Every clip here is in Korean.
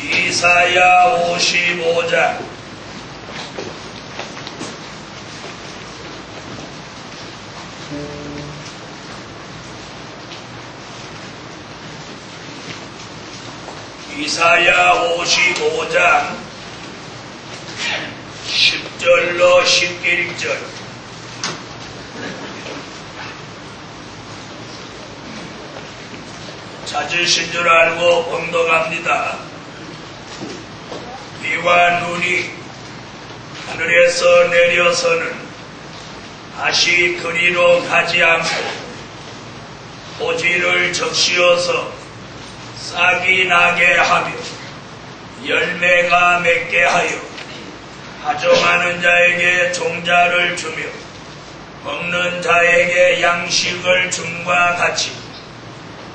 이사야 55장. 이사야 55장 10절로 11절. 찾으신 줄 알고 봉독합니다. 비와 눈이 하늘에서 내려서는 다시 그리로 가지 않고 토지를 적시어서 싹이 나게 하며 열매가 맺게 하여 하정하는 자에게 종자를 주며 먹는 자에게 양식을 줌과 같이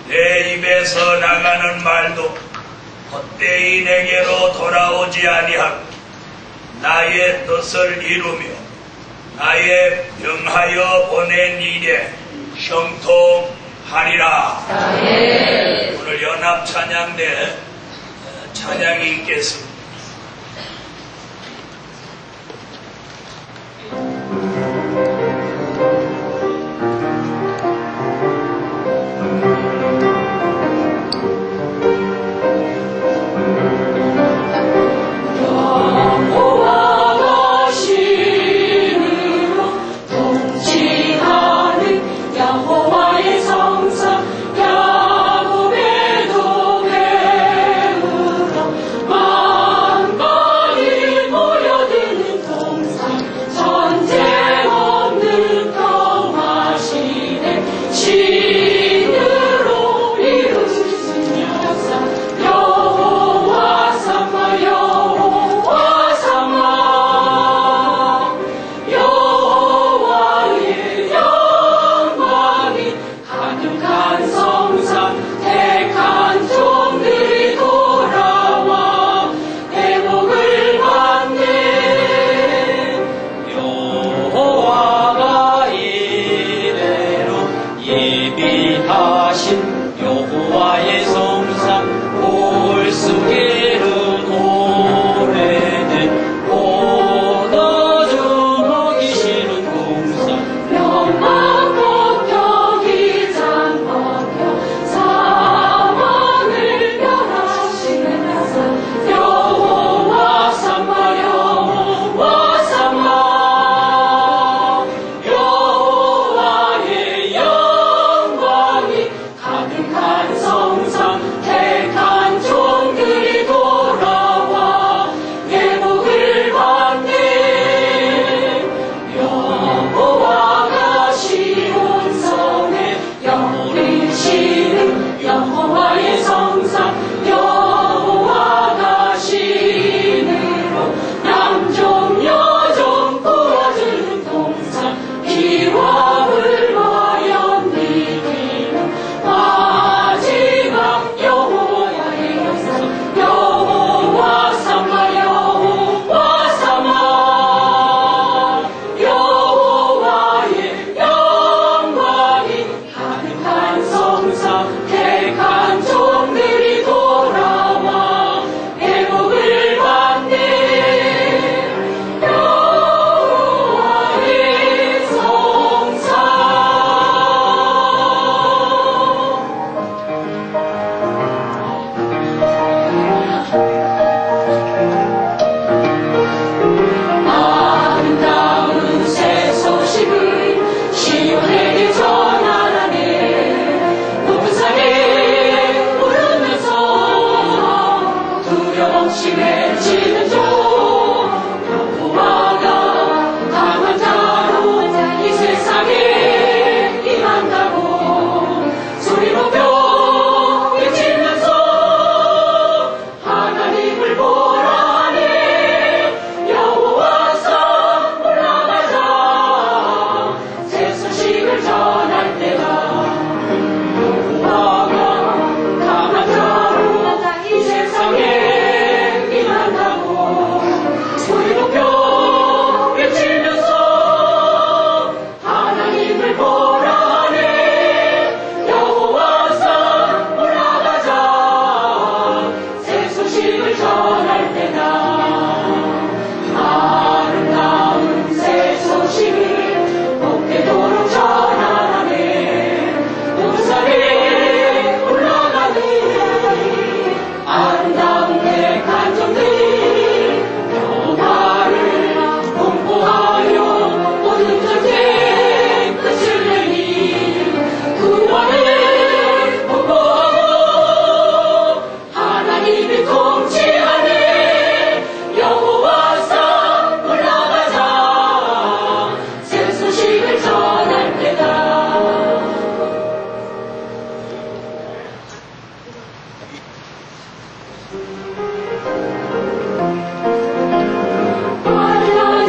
내 입에서 나가는 말도 헛되이 내게로 돌아오지 아니하고 나의 뜻을 이루며 나의 명하여 보낸 일에 형통하리라. 오늘 연합 찬양대 찬양이 있겠습니다. 야곱의 도배우러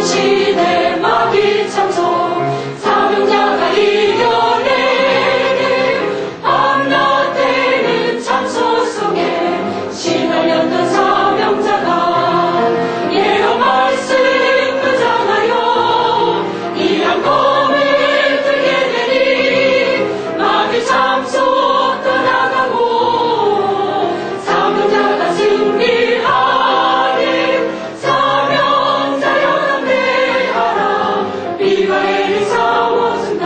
시대 마귀 참소 사명자가 이겨내는 밤낮에는 참소 속에 시달렸던 사명자가 예언 말씀 무장하여 이한 검을 들게 되니 마귀 참소 떠나가고 사명자가 승리하는 사명자 연합대하라 미가엘이 싸워준다.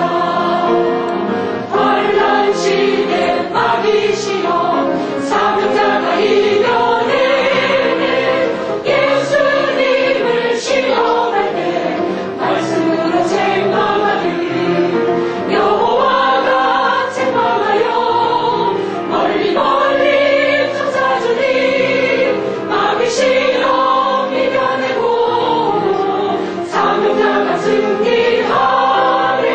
환란 시대 마귀 시험 사명자가 이겨내는 예수님을 시험할 때 말씀으로 책망하리 여호와가 책망하여 멀리 멀리 쫓아주니 마귀 시험 이겨내고 사명자가 승리하리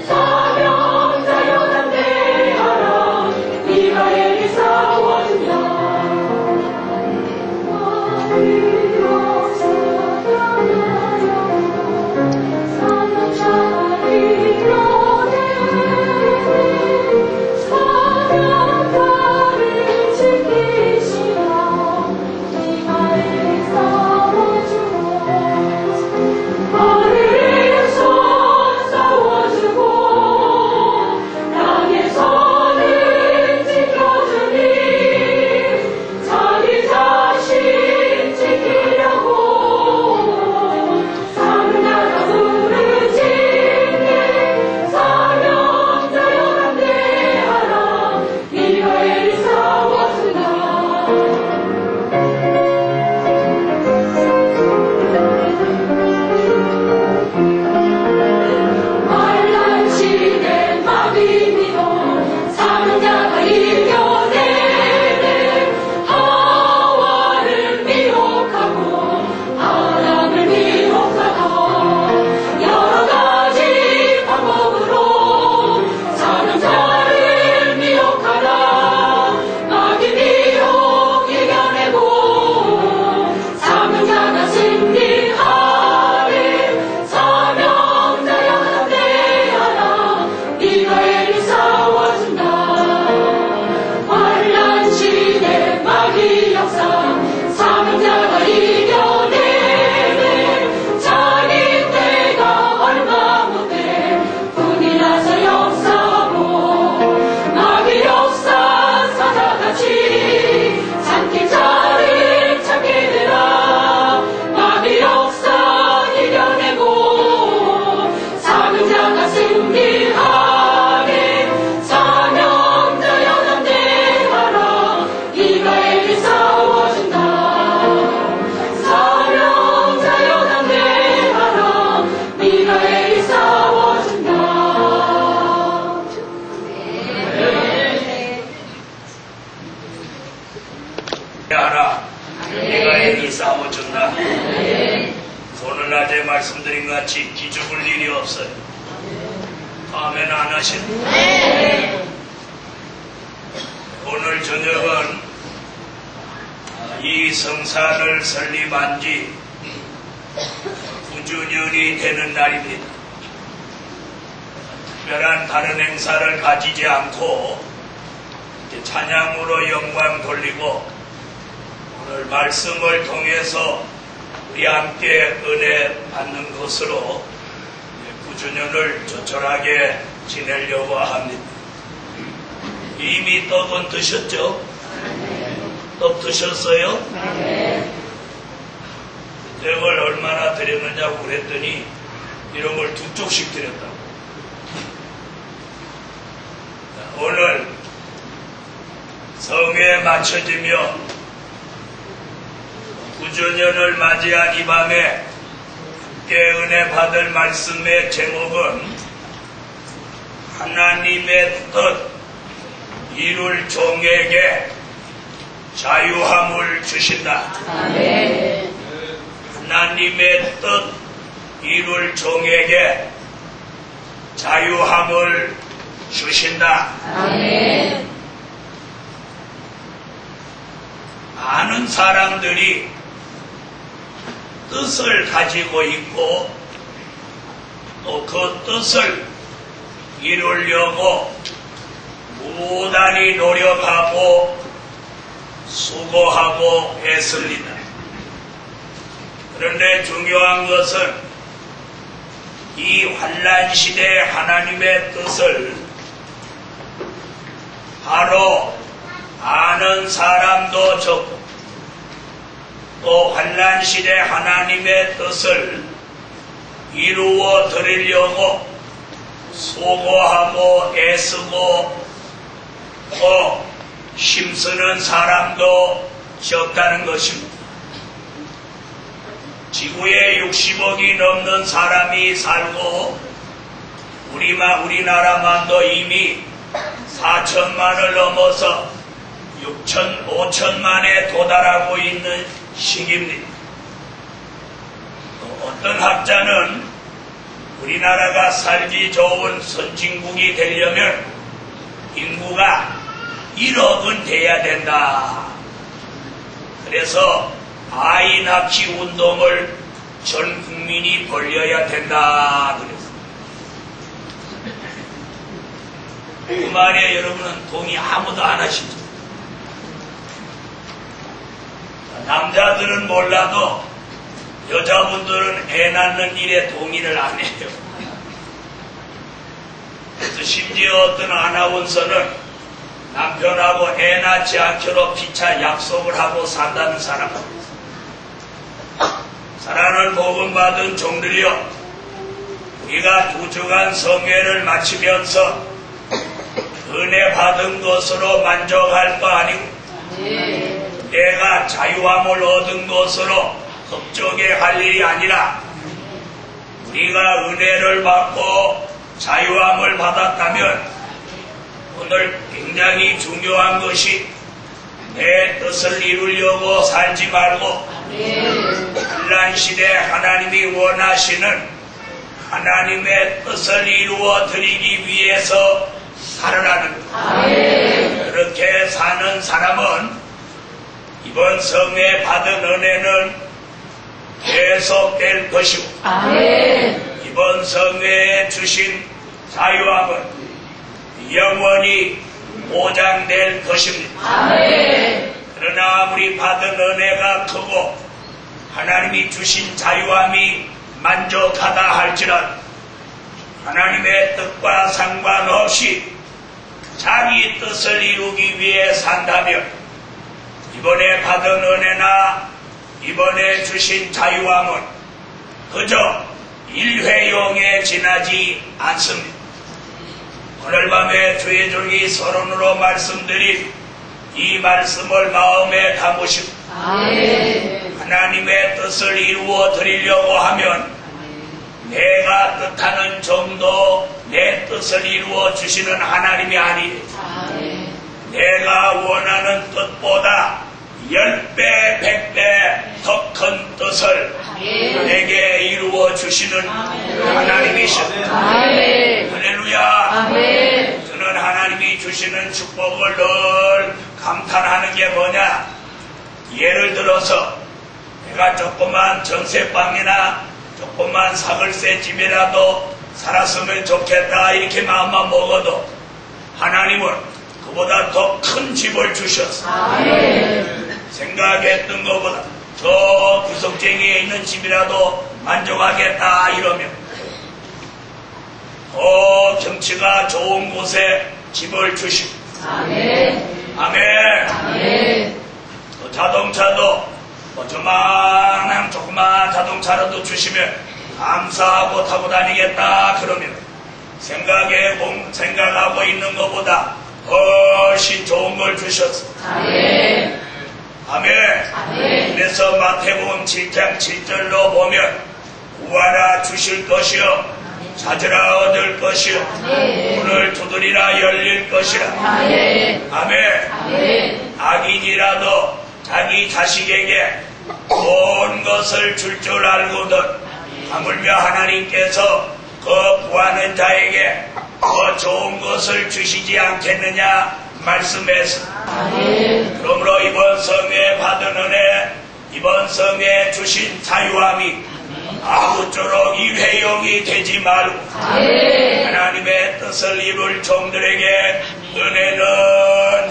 사명자 연합대하라 미가엘이 싸워주냐. 자기 자신 지키려고 사명자가 부르짖네 사명자 연합대하라 미가엘이 싸워준다. 환란 시대 마귀 미혹 사명자가 이겨내는 하와를 미혹하고 아담을 미혹하다 여러 가지 방법으로 사명자를 미혹하다 마귀 미혹 이겨내고 사명자가 승리하리 사명자 연합대하라 미가엘이 싸워준다. 환란 시대 마귀 역사 사명자가 이겨내는 자기 때가 얼마 못돼 분이 나서 역사하고 마귀 역사 사자같이 참기 자를 찾게 되라 마귀 역사 이겨내고 사명자가 승리하리 사명자 연합대하라 미가엘이 싸워준다. 사명자 연합대하라 미가엘이 싸워준다. 하라 미가엘이 싸워준다. 오늘 낮에 말씀드린 것 같이 기죽을 일이 없어요. 아멘 안 하시는? 오늘 저녁은 이 성산을 설립한 지 9주년이 되는 날입니다. 특별한 다른 행사를 가지지 않고 이제 찬양으로 영광 돌리고 오늘 말씀을 통해서 우리 함께 은혜 받는 것으로 9주년을 조촐하게 지내려고 합니다. 이미 떡은 드셨죠? 떡 드셨어요? 떡을 얼마나 드렸느냐고 그랬더니 이런 걸 2쪽씩 드렸다고. 오늘 성회에 맞춰지며 9주년을 맞이한 이 밤에 함께 은혜 받을 말씀의 제목은 하나님의 뜻 이룰 종에게 자유함을 주신다. 아멘. 하나님의 뜻 이룰 종에게 자유함을 주신다. 아멘. 많은 많은 사람들이 뜻을 가지고 있고 또 그 뜻을 이루려고 무단히 노력하고 수고하고 애씁니다. 그런데 중요한 것은 이 환난시대 하나님의 뜻을 바로 아는 사람도 적고 또 환난시대 하나님의 뜻을 이루어 드리려고 수고하고 애쓰고 또 힘쓰는 사람도 적다는 것입니다. 지구에 60억이 넘는 사람이 살고 우리나라만도 이미 4천만을 넘어서 6천, 5천만에 도달하고 있는 시기입니다. 어떤 학자는 우리나라가 살기 좋은 선진국이 되려면 인구가 1억은 돼야 된다. 그래서 아이 낳기 운동을 전 국민이 벌여야 된다. 그랬어요. 그 말에 여러분은 동의 아무도 안 하시죠? 남자들은 몰라도 여자분들은 애 낳는 일에 동의를 안 해요. 그래서 심지어 어떤 아나운서는 남편하고 애 낳지 않기로 피차 약속을 하고 산다는 사람은 사랑을 복음받은 종들이여, 우리가 2주간 성회를 마치면서 은혜 받은 것으로 만족할 거 아니고 내가 자유함을 얻은 것으로 흡족해할 일이 아니라 우리가 은혜를 받고 자유함을 받았다면 오늘 굉장히 중요한 것이 내 뜻을 이루려고 살지 말고 환난시대 하나님이 원하시는 하나님의 뜻을 이루어 드리기 위해서 살아나는 것. 그렇게 사는 사람은 이번 성회 받은 은혜는 계속될 것이고 이번 성회에 주신 자유함은 영원히 보장될 것입니다. 그러나 아무리 받은 은혜가 크고 하나님이 주신 자유함이 만족하다 할지라도 하나님의 뜻과 상관없이 자기 뜻을 이루기 위해 산다면 이번에 받은 은혜나 이번에 주신 자유함은 그저 일회용에 지나지 않습니다. 오늘 밤에 주의 종이 서론으로 말씀드린 이 말씀을 마음에 담으시고 하나님의 뜻을 이루어 드리려고 하면 내가 뜻하는 정도 내 뜻을 이루어 주시는 하나님이 아니에요. 내가 원하는 뜻보다 10배, 100배 더 큰 뜻을 내게 이루어 주시는 하나님이십니다. 할렐루야. 저는 하나님이 주시는 축복을 늘 감탄하는 게 뭐냐? 예를 들어서 내가 조그만 전세방이나 조그만 사글세 집이라도 살았으면 좋겠다 이렇게 마음만 먹어도 하나님은 그보다 더 큰 집을 주셨어. 생각했던 것보다 저 구석쟁이에 있는 집이라도 만족하겠다 이러면 더 경치가 좋은 곳에 집을 주시고 아멘. 또 자동차도 조그만 자동차라도 주시면 감사하고 타고 다니겠다 그러면 생각하고 있는 것보다 훨씬 좋은 걸 주셨어. 아멘. 그래서 마태복음 7장 7절로 보면 구하라 주실 것이요 찾으라 얻을 것이요 문을 두드리라 열릴 것이라. 아멘. 악인이라도 자기 자식에게 좋은 것을 줄 줄 알거든 하물며 하나님께서 그 구하는 자에게 더 좋은 것을 주시지 않겠느냐 말씀했습니다. 그러므로 이번 성회에 받은 이번 성에 주신 자유함이 아무쪼록 일회용이 되지 말고 하나님의 뜻을 이룰 종들에게 은혜는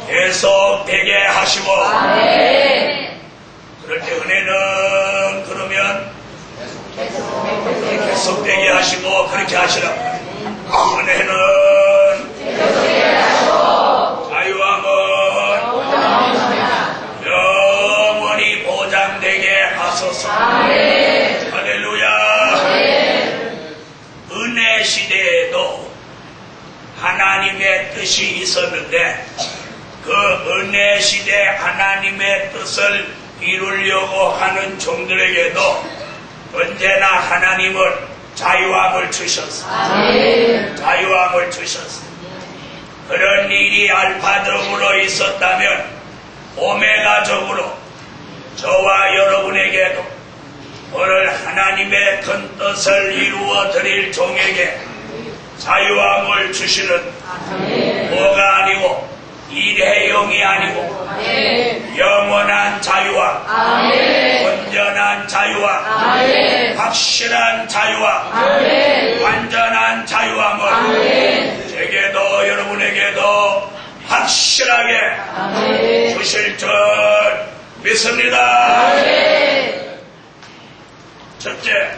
계속되게 하시고 그럴 때 은혜는 그러면 계속되게 하시고 그렇게 하시라. 은혜는 자유함은 영원히 보장되게 하소서. 할렐루야. 은혜 시대에도 하나님의 뜻이 있었는데 그 은혜 시대 하나님의 뜻을 이루려고 하는 종들에게도 언제나 하나님은 자유함을 주셨어. 자유함을 주셨어. 그런 일이 알파적으로 있었다면 오메가적으로 저와 여러분에게도 오늘 하나님의 큰 뜻을 이루어 드릴 종에게 자유함을 주시는 뭐가 아니고 일회용이 아니고 영원한 자유함, 온전한 자유함, 확실한 자유함, 완전한 자유함을 제게도 여러분에게도 확실하게 주실 줄 믿습니다. 첫째,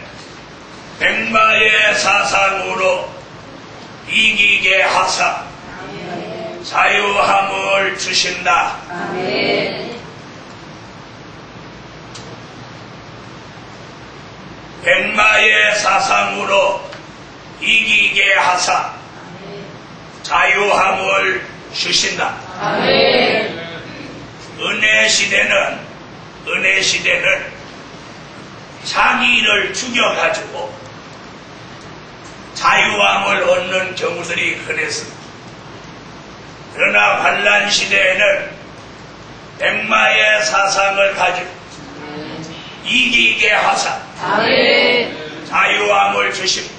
백마의 사상으로 이기게 하사 자유함을 주신다. 백마의 사상으로 이기게 하사 자유함을 주신다. 은혜 시대는 자기를 죽여가지고 자유함을 얻는 경우들이 흔했습니다. 그러나 환난 시대에는 백마의 사상을 가지고 이기게 하사 자유함을 주십니다.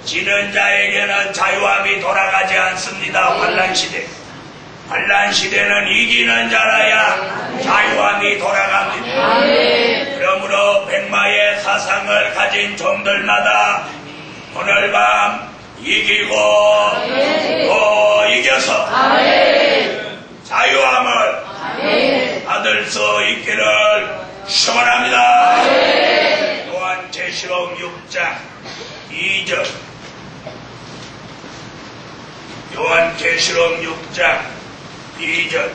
지는 자에게는 자유함이 돌아가지 않습니다. 환난 시대는 이기는 자라야 자유함이 돌아갑니다. 그러므로 백마의 사상을 가진 종들마다 오늘 밤 이기고 또 이겨서 자유함을 받을 수 있기를 축원합니다. 또한 계시록 6장 2절 요한계시록 6장 2절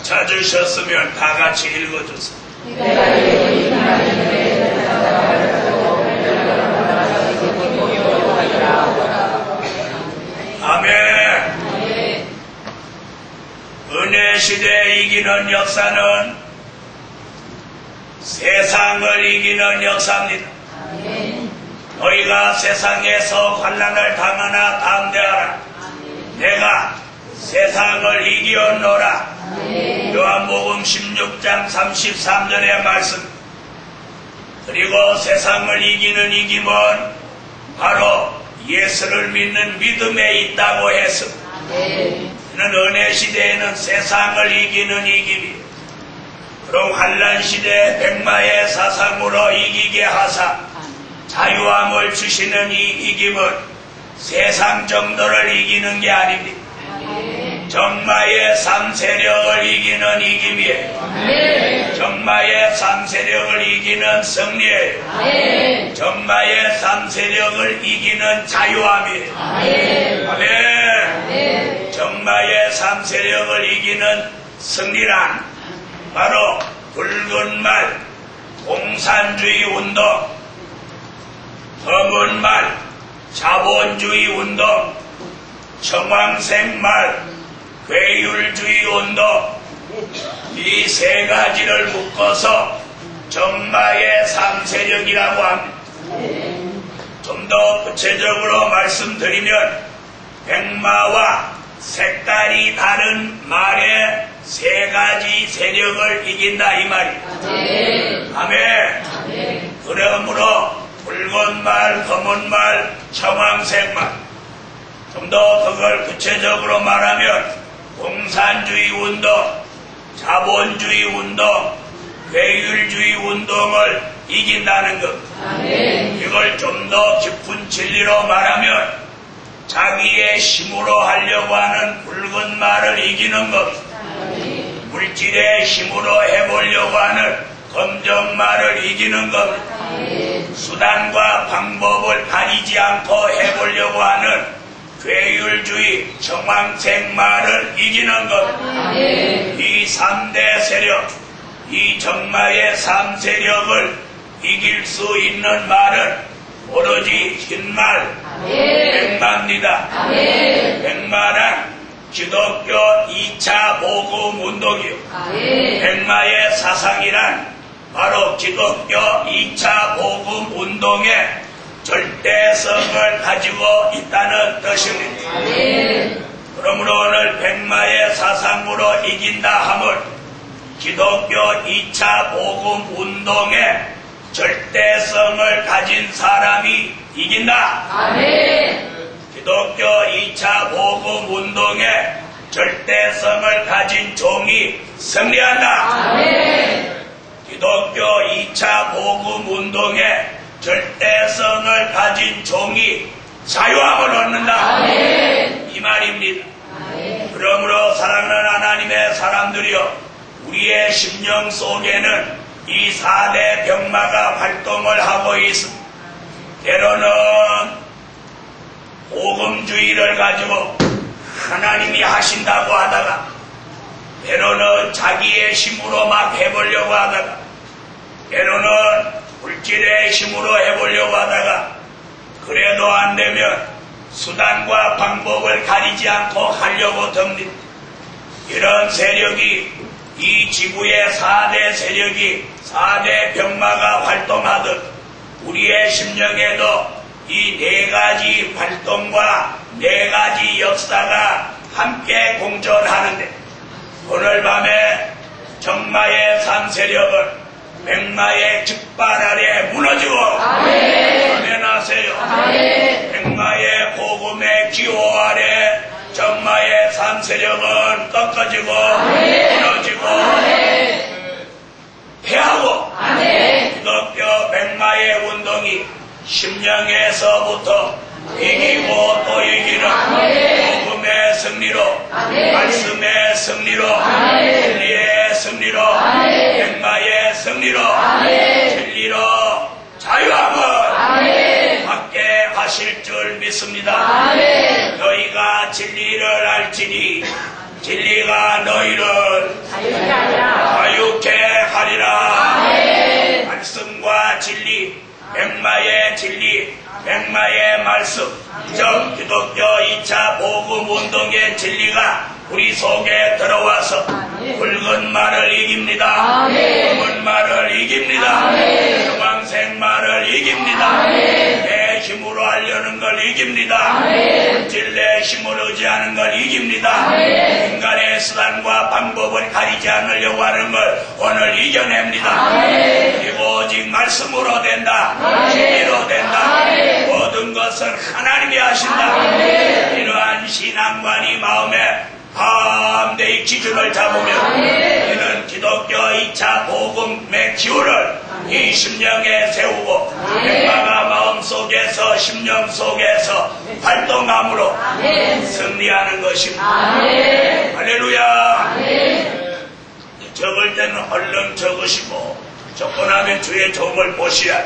찾으셨으면 다 같이 읽어주세요. 아멘. 은혜 시대에 이기는 역사는 세상을 이기는 역사입니다. 너희가 세상에서 환난을 당하나 담대하라. 내가 세상을 이기었노라. 요한복음 16장 33절의 말씀. 그리고 세상을 이기는 이김은 바로 예수를 믿는 믿음에 있다고 했습니다. 이는 은혜 시대에는 세상을 이기는 이김이, 그럼 환난 시대 백마의 사상으로 이기게 하사 자유함을 주시는 이 이김은 세상 정도를 이기는 게 아닙니다. 정마의 삼세력을 이기는 이김이에요. 정마의 삼세력을 이기는 승리예요. 정마의 삼세력을 이기는 자유함이에요. 아멘. 정마의 삼세력을 이기는 승리란 바로 붉은 말 공산주의 운동, 검은 말 자본주의 운동, 청황색 말 괴율주의 운동, 이 세 가지를 묶어서 정마의 삼세력이라고 합니다. 좀 더 구체적으로 말씀드리면 백마와 색깔이 다른 말의 세 가지 세력을 이긴다 이 말이에요. 아멘. 붉은 말, 검은 말, 청황색 말. 좀 더 그걸 구체적으로 말하면 공산주의 운동, 자본주의 운동, 괴율주의 운동을 이긴다는 것. 이걸 좀 더 깊은 진리로 말하면 자기의 힘으로 하려고 하는 붉은 말을 이기는 것. 물질의 힘으로 해보려고 하는 검정 말을 이기는 것. 수단과 방법을 가리지 않고 해보려고 하는 괴율주의 정황색 말을 이기는 것. 이 3대 세력, 이 정마의 3세력을 이길 수 있는 말은 오로지 흰말, 백마입니다. 백마란 기독교 2차 복음 운동이요. 백마의 사상이란 바로 기독교 2차 복음 운동의 절대성을 가지고 있다는 뜻입니다. 그러므로 오늘 백마의 사상으로 이긴다 함을 기독교 2차 복음 운동의 절대성을 가진 사람이 이긴다. 기독교 2차 복음 운동의 절대성을 가진 종이 승리한다. 기독교 2차 복음 운동의 절대성을 가진 종이 자유함을 얻는다. 이 말입니다. 그러므로 사랑하는 하나님의 사람들이여, 우리의 심령 속에는 이 4대 병마가 활동을 하고 있습니다. 때로는 복음주의를 가지고 하나님이 하신다고 하다가, 때로는 자기의 힘으로 막 해보려고 하다가, 때로는 물질의 힘으로 해보려고 하다가, 그래도 안 되면 수단과 방법을 가리지 않고 하려고 듭니다. 이런 세력이, 이 지구의 4대 세력이, 4대 병마가 활동하듯 우리의 심령에도 이 4가지 활동과 4가지 역사가 함께 공존하는데, 오늘 밤에 정마의 3세력은 백마의 깃발 아래 무너지고, 아멘 하세요. 백마의 복음의 기호 아래 정마의 3세력은 꺾어지고 무너지고 패하고, 기독교 백마의 운동이 심령에서부터 이기고 또 이기는 복음의 승리로, 말씀의 승리로, 진리의 승리로, 백마의 승리로, 진리로 자유함을 받게 하실 줄 믿습니다. 너희가 진리를 알지니 진리가 너희를 자유케 하리라. 말씀과 진리, 백마의 진리, 백마의 말씀, 즉 기독교 2차 복음 운동의 진리가 우리 속에 들어와서 붉은 말을 이깁니다. 검은 말을 이깁니다. 주황색 말을 이깁니다. 내 힘으로 하려는 걸 이깁니다. 물질 내 힘을 의지하는 걸 이깁니다. 인간의 수단과 방법을 가리지 않으려고 하는 걸 오늘 이겨냅니다. 그리고 오직 말씀으로 된다. 진리로 된다. 모든 것은 하나님이 하신다. 이러한 신앙관이 마음에 담대히 기준을 잡으면 이는 기독교 2차 복음의 기호를 이 심령에 세우고 백마가 마음속에서 심령 속에서 활동함으로 승리하는 것입니다. 할렐루야. 적을 때는 얼른 적으시고 적고 나면 주의 종을 보시라.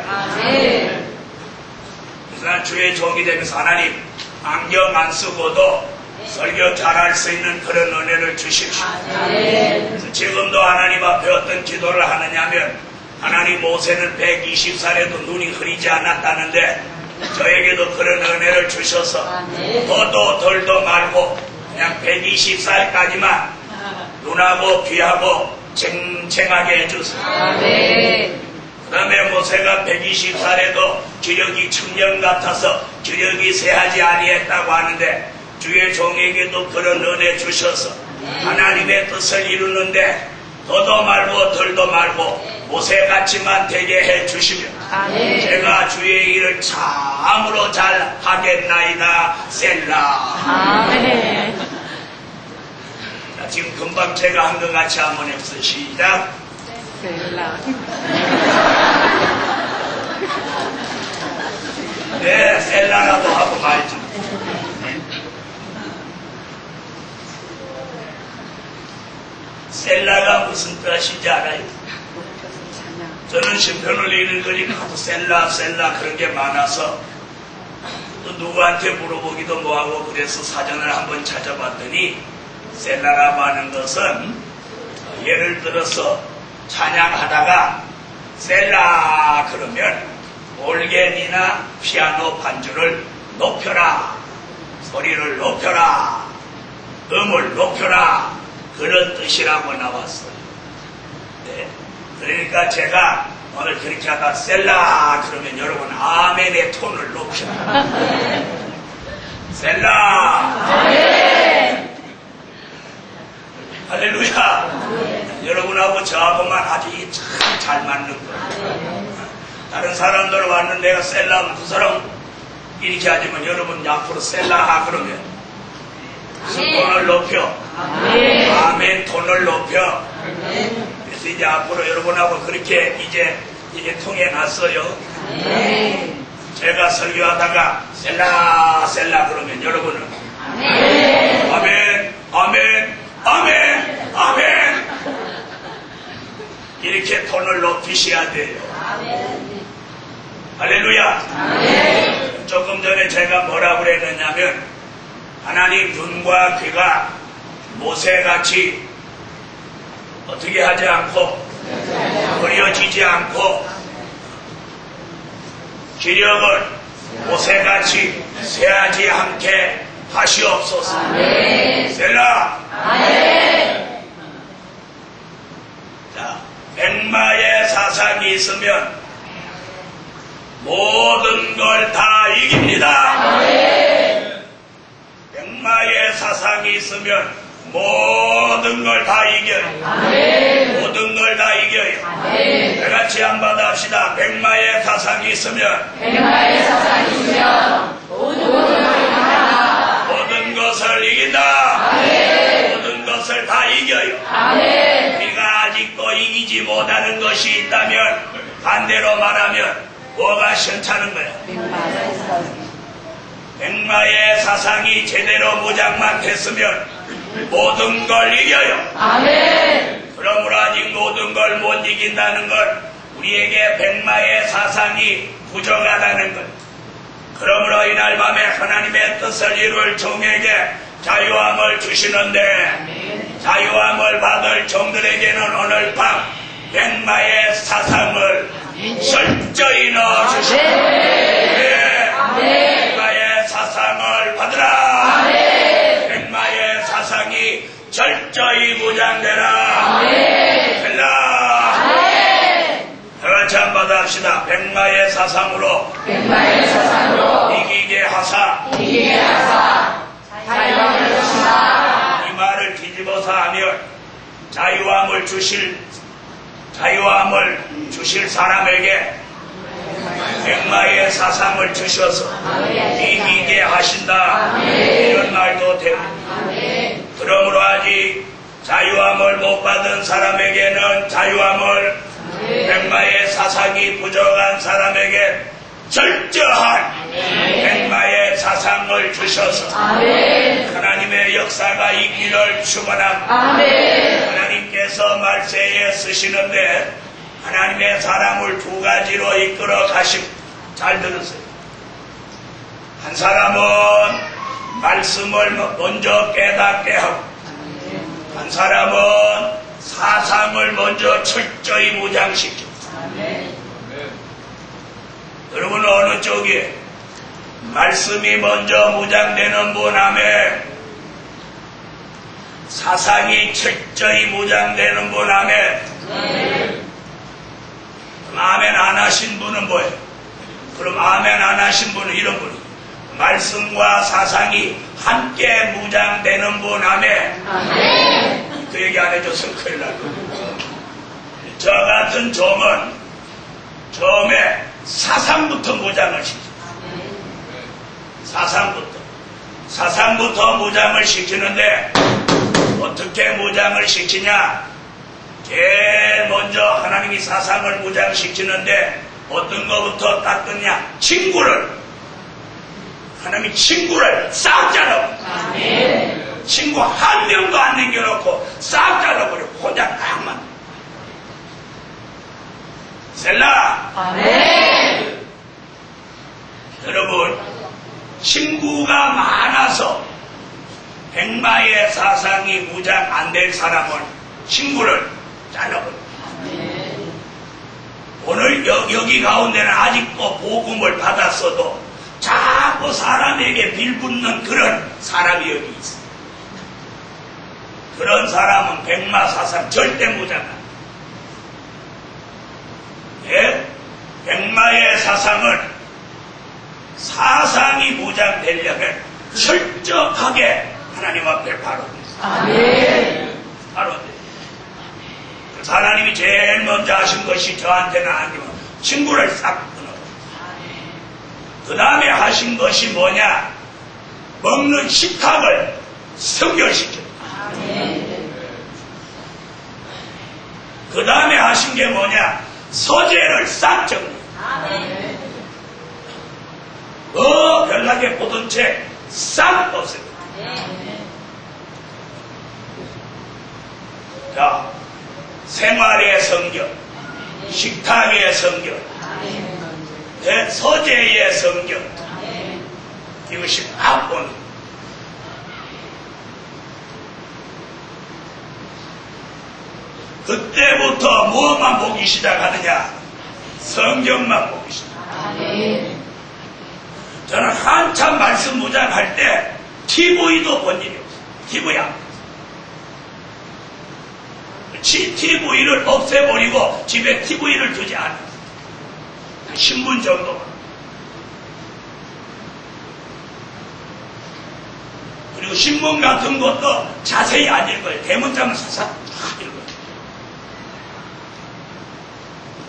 그래서 주의 종이 되면서 하나님 안경 안 쓰고도 설교 잘할 수 있는 그런 은혜를 주십시오. 그래서 지금도 하나님 앞에 어떤 기도를 하느냐면, 하나님 모세는 120살에도 눈이 흐리지 않았다는데 저에게도 그런 은혜를 주셔서 더도 덜도 말고 그냥 120살까지만 눈하고 귀하고 쟁쟁하게 해주세요. 그 다음에 모세가 120살에도 기력이 청년 같아서 기력이 쇠하지 아니했다고 하는데, 주의 종에게도 그런 은혜 주셔서 하나님의 뜻을 이루는데 더도 말고 덜도 말고 모세같이만 되게 해주시며 제가 주의 일을 참으로 잘 하겠나이다. 셀라. 아멘. 자, 지금 금방 제가 한 것 같이 한번 해보세요. 시작. 셀라. 네, 셀라라도 하고 말죠. 셀라가 무슨 뜻인지 알아요? 저는 심편을 읽으니까 하도 셀라 그런 게 많아서 또 누구한테 물어보기도 뭐하고 그래서 사전을 한번 찾아봤더니 셀라라고 하는 것은 예를 들어서 찬양하다가 셀라 그러면 올겐이나 피아노 반주를 높여라, 소리를 높여라, 음을 높여라, 그런 뜻이라고 나왔어요. 네. 그러니까 제가 오늘 그렇게 하다 셀라 그러면 여러분 아멘의 톤을 높여라. 셀라. 아멘. 할렐루야. 여러분하고 저하고만 아주 참 잘 맞는 거예요. 다른 사람들 왔는데 내가 셀라 하면 그 사람 이렇게 하지만 여러분 앞으로 셀라 그러면 톤을 높여. 아멘 톤을 높여. 그래서 이제 앞으로 여러분하고 그렇게 이제 통해 놨어요. 제가 설교하다가 셀라 그러면 여러분은 아멘 이렇게 톤을 높이셔야 돼요. 할렐루야. 조금 전에 제가 뭐라고 그랬느냐면 하나님 눈과 귀가 모세같이 어떻게 하지 않고 버려지지 않고 기력을 모세같이 쇠하지 않게 하시옵소서. 셀라. 자, 백마의 사상이 있으면 모든 걸 다 이깁니다. 백마의 사상이 있으면 모든 걸 다 이겨요. 모든 걸 다 이겨요. 다 같이 한번 합시다. 백마의 사상이 있으면 모든 것을 이긴다. 모든 것을 다 이겨요. 우리가 아직도 이기지 못하는 것이 있다면 반대로 말하면 뭐가 시원찮은 거야? 백마의 사상이 제대로 무장만 했으면 모든 걸 이겨요. 그러므로 아직 모든 걸 못 이긴다는 건 우리에게 백마의 사상이 부족하다는 것. 그러므로 이날 밤에 하나님의 뜻을 이룰 종에게 자유함을 주시는데 자유함을 받을 종들에게는 오늘 밤 백마의 사상을 철저히 넣어주시고 백마의 사상을 받으라. 백마의 사상이 철저히 무장되라. 셀라. 다같이 한번 합시다. 백마의 사상으로 이기게 하사. 이 말을 뒤집어서 하면 자유함을 주실 사람에게 백마의 사상을 주셔서 이기게 하신다. 이런 말도 됩니다. 그러므로 아직 자유함을 못 받은 사람에게는 자유함을, 백마의 사상이 부족한 사람에게 철저한 백마의 사상을 주셔서 하나님의 역사가 있기를 축원합니다. 하나님께서 말세에 쓰시는데 하나님의 사람을 두 가지로 이끌어 가십니다. 잘 들으세요. 한 사람은 말씀을 먼저 깨닫게 하고 한 사람은 사상을 먼저 철저히 무장시킵니다. 여러분은 어느 쪽에 말씀이 먼저 무장되는 분, 아멘. 사상이 철저히 무장되는 분, 아멘. 그럼 아멘 안 하신 분은 뭐예요? 그럼 아멘 안 하신 분은 이런 분이에요. 말씀과 사상이 함께 무장되는 분, 아멘. 그 얘기 안 해줘서 큰일 날 거예요. 저 같은 종은 처음에 사상부터 무장을 시킵니다. 사상부터 무장을 시키는데 어떻게 무장을 시키냐? 제일 먼저 하나님이 사상을 무장시키는데 어떤 것부터 닦느냐? 하나님이 친구를 싹 잘라버려. 친구 한 명도 안 남겨놓고 싹 잘라버려. 혼자 딱만. 셀라. 아멘. 여러분, 친구가 많아서 백마의 사상이 무장 안 될 사람은 친구를 잘라버려. 오늘 여기 가운데는 아직도 복음을 받았어도 자꾸 사람에게 빌붙는 그런 사람이 여기 있어. 그런 사람은 백마 사상 절대 무장 안 돼. 예? 백마의 사상이 무장되려면 철저하게 하나님 앞에 바로 바로 그래서 하나님이 제일 먼저 하신 것이 저한테는 아니면 친구를 싹 끊어. 그 다음에 하신 것이 뭐냐? 먹는 식탁을 성결시켜. 그 다음에 하신 게 뭐냐? 서재를 싹 정리. 별나게 보던 책 싹 없애고. 자, 생활의 성결, 식탁의 성결, 서재의 성결, 이것이 앞본. 그때부터 무엇만 보기 시작하느냐? 성경만 보기 시작합니다. 저는 한참 말씀 무장할 때 TV도 본 일이 없어요. TV 안 봤어요. TV를 없애버리고 집에 TV를 두지 않아요. 신문 정도만. 그리고 신문 같은 것도 자세히 안 읽어요. 대문장을 사사 다 읽어요.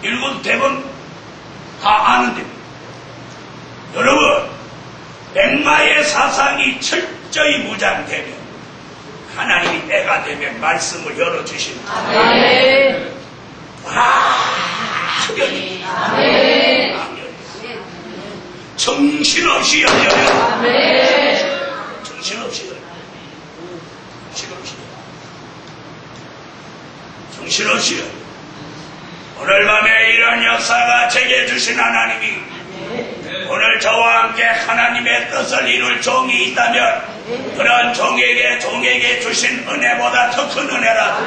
읽어도 대본 다 아는데. 여러분, 백마의 사상이 철저히 무장되면 하나님이 때가 되면 말씀을 열어주시는 거예요. 확연히 정신없이 열려요. 정신없이 열려요. 정신없이 열려요. 오늘 밤에 이런 역사가 제게 주신 하나님이 오늘 저와 함께 하나님의 뜻을 이룰 종이 있다면 그런 종에게 주신 은혜보다 더 큰 은혜라.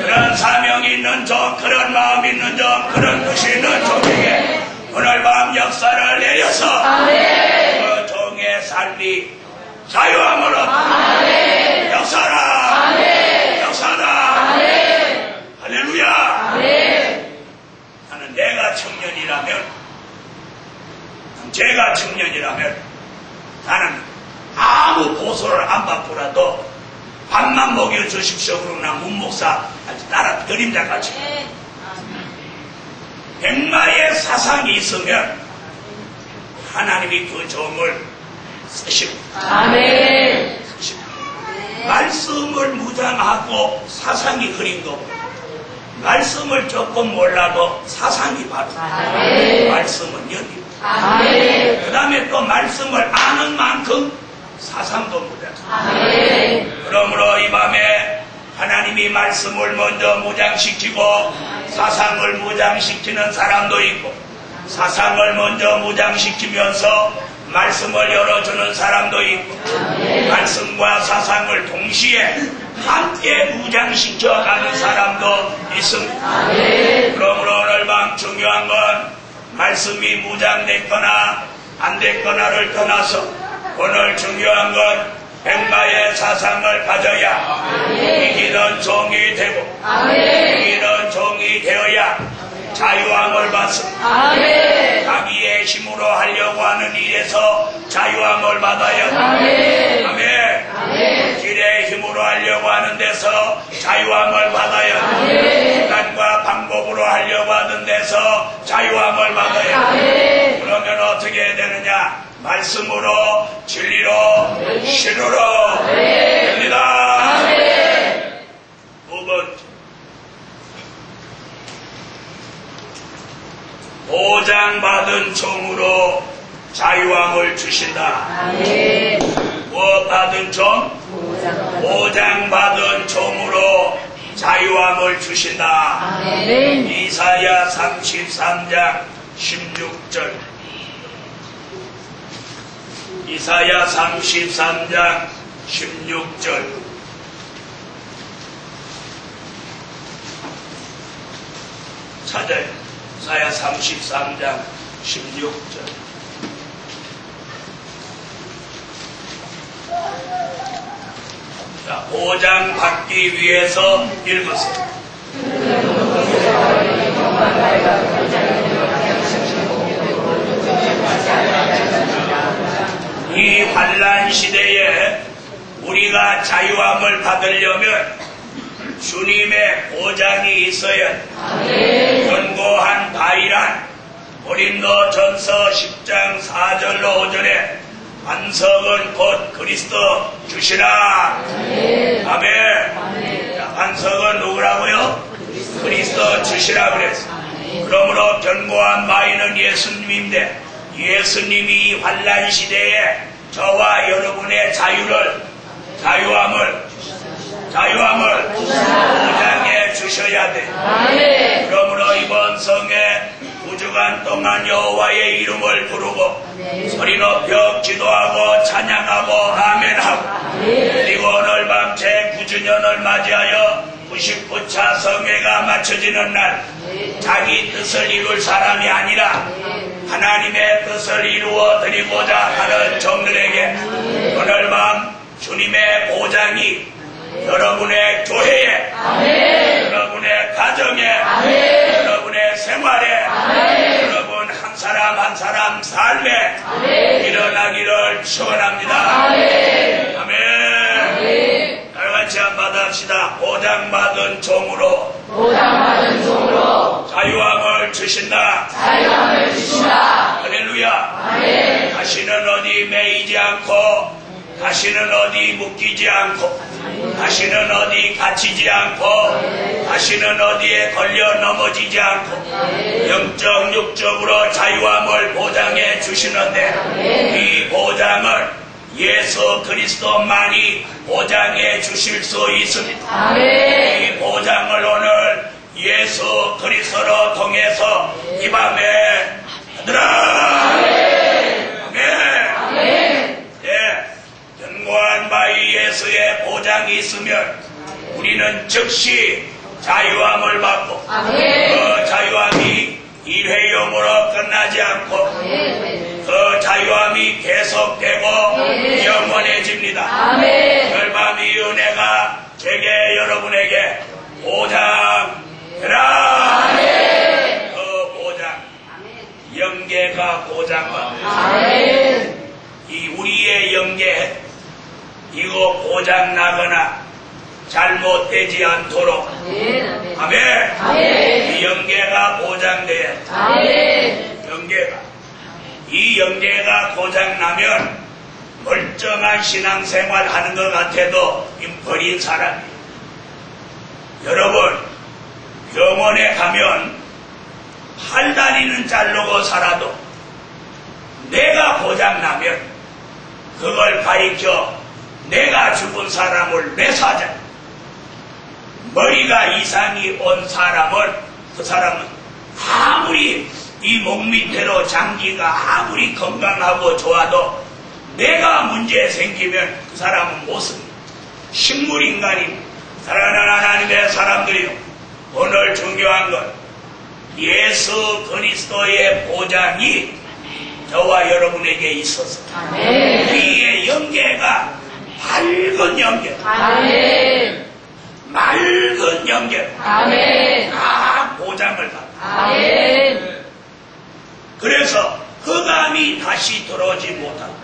그런 사명이 있는 종, 그런 마음 있는 종, 그런 뜻이 있는 종에게 오늘 밤 역사를 내려서 그 종의 삶이 자유함으로 역사라. 할렐루야. 나는 내가 청년이라면 나는 아무 보소를 안 받고라도 밥만 먹여주십시오. 그러나 문목사 따라 그림자같이 백마의 사상이 있으면 하나님이 그 종을 쓰시고 말씀을 무장하고 사상이 흐린 거고 말씀을 조금 몰라도 사상이 바로 말씀은 연입니다. 그 다음에 또 말씀을 아는 만큼 사상도 무장. 그러므로 이 밤에 하나님이 말씀을 먼저 무장시키고 사상을 무장시키는 사람도 있고 사상을 먼저 무장시키면서 말씀을 열어주는 사람도 있고 말씀과 사상을 동시에 함께 무장시켜가는 사람도 있습니다. 그러므로 오늘 밤 중요한 건 말씀이 무장됐거나 안 됐거나를 떠나서 오늘 중요한 건 백마의 사상을 가져야 이기는 종이 되고 이기는 종이 되어야 자유함을 받습니다. 자기의 힘으로 하려고 하는 일에서 자유함을 받아야 합니다. 아멘. 길의 힘으로 하려고 하는 데서 자유함을 받아야 합니다. 인간과 방법 율법으로 하려고 하던 데서 자유함을 받아야 돼. 그러면 어떻게 되느냐? 말씀으로, 진리로, 신으로 됩니다. 5번, 보장받은 종으로 자유함을 주신다. 무엇 받은 종? 보장받은 종으로 자유함을 주신다. 이사야 33장 16절. 이사야 33장 16절. 찾아요. 이사야 33장 16절. 자, 보장받기 위해서 읽으세요. 이 환난 시대에 우리가 자유함을 받으려면 주님의 보장이 있어야 돼. 견고한 바위란 고린도 전서 10장 4절로 5절에 반석은 곧 그리스도 주시라. 아멘. 자, 반석은 누구라고요? 그리스도 주시라 그랬어. 그러므로 견고한 바위는 예수님인데 예수님이 이 환난 시대에 저와 여러분의 자유함을 보장해 주셔야 돼. 그러므로 이번 성에 9주간 동안 여호와의 이름을 부르고 소리 높여 기도하고 찬양하고 아멘하고 그리고 오늘 밤 제9주년을 맞이하여 99차 성회가 마쳐지는 날 자기 뜻을 이룰 사람이 아니라 하나님의 뜻을 이루어 드리고자 하는 종들에게 오늘 밤 주님의 보장이 여러분의 교회에 여러분의 가정에 여러분의 생활에 여러분 한 사람 한 사람 삶에 일어나기를 축원합니다. 아멘. 다같이 한번 합시다. 보장받은 종으로 자유함을 주신다. 할렐루야. 다시는 어디 매이지 않고 다시는 어디 묶이지 않고 다시는 어디 갇히지 않고 다시는 어디에 걸려 넘어지지 않고 영적 육적으로 자유함을 보장해 주시는데 이 보장을 예수 그리스도만이 보장해 주실 수 있습니다. 이 보장을 오늘 예수 그리스도로 통해서 이 밤에 하더라. 아멘. 견고한 바위 예수의 보장이 있으면 우리는 즉시 자유함을 받고 그 자유함이 일회용으로 끝나지 않고 그 자유함이 계속되고 영원해집니다. 오늘 밤 이 은혜가 제게 여러분에게 보장해라. 그 보장 영계가 보장받는 이 우리의 영계 이거 고장나거나 잘못되지 않도록 아멘. 이 영계가 보장돼야 돼. 영계가 이 영계가 고장나면 멀쩡한 신앙생활 하는 것 같아도 버린 사람이에요. 여러분 병원에 가면 팔다리는 자르고 살아도 내가 고장나면 그걸 가리켜 내가 죽은 사람을 매사하자. 머리가 이상이 온 사람은 그 사람은 아무리 이 목 밑으로 장기가 아무리 건강하고 좋아도 내가 문제 생기면 그 사람은 못 씁니다. 식물인간입니다. 사랑하는 하나님의 사람들이요, 오늘 중요한 건 예수 그리스도의 보장이 저와 여러분에게 있어서 우리의 영계가 맑은 영계, 맑은 영계, 다 보장을 받아. 그래서 흑암이 다시 들어오지 못하고